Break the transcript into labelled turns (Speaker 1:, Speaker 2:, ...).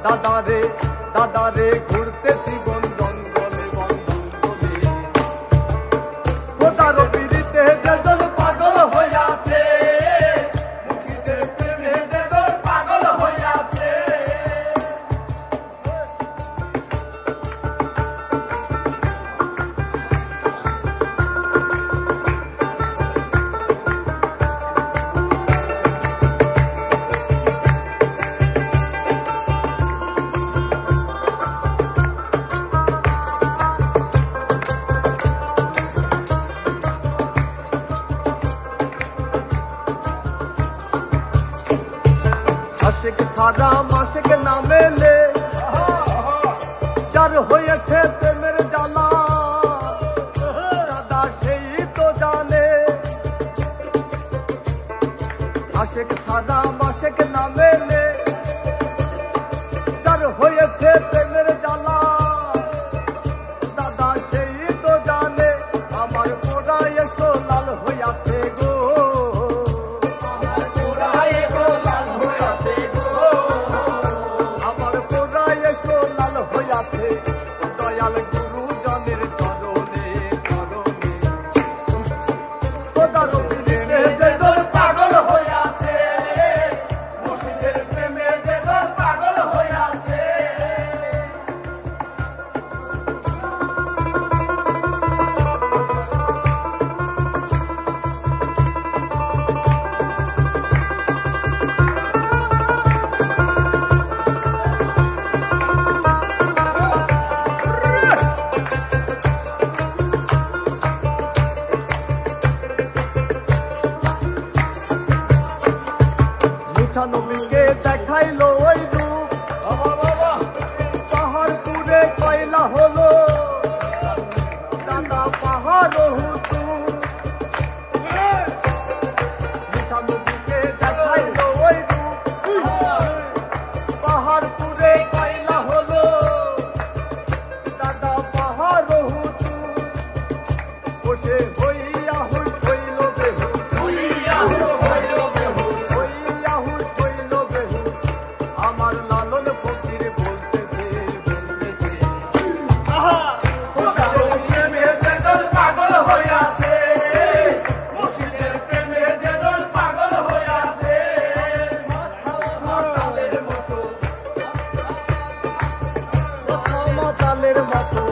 Speaker 1: দাদারে ঘুরতেছি বন জঙ্গলে বন জঙ্গলে খোদার পিড়িতে যেজন পাগল হইয়াছে মুর্শিদের প্রেমে যেজন পাগল হইয়াছে आशिक सारा माशिक ना मेले जार होयेछे प्रेमेर जाला दादा सेई तो जाने आशिक सारा माशिक ना मेले जार होयेछे प्रेमेर जाला दादा सेई तो जाने आमार पोड़ाय तो लाल होयाछे गो दयाल गुरु जনের চরণে চরণে খোদার প্রেমে যেজন পাগল হইয়াছে মুর্শিদের প্রেমে যেজন পাগল হইয়াছে নবীকে দেখাইলো ওই রূপ পাহাড়পুরে কয়লা হলো দাদা পাহাড় হুতু নবীকে দেখাইলো ওই রূপ পাহাড়পুরে কয়লা হলো দাদা পাহাড় হুতু বসে হইয়া হইল বেহু আমার লালন ফকির বলতেছে পাগল হইয়াছে মুর্শিদের প্রেমে যেজন পাগল হইয়াছে মাতালের মতো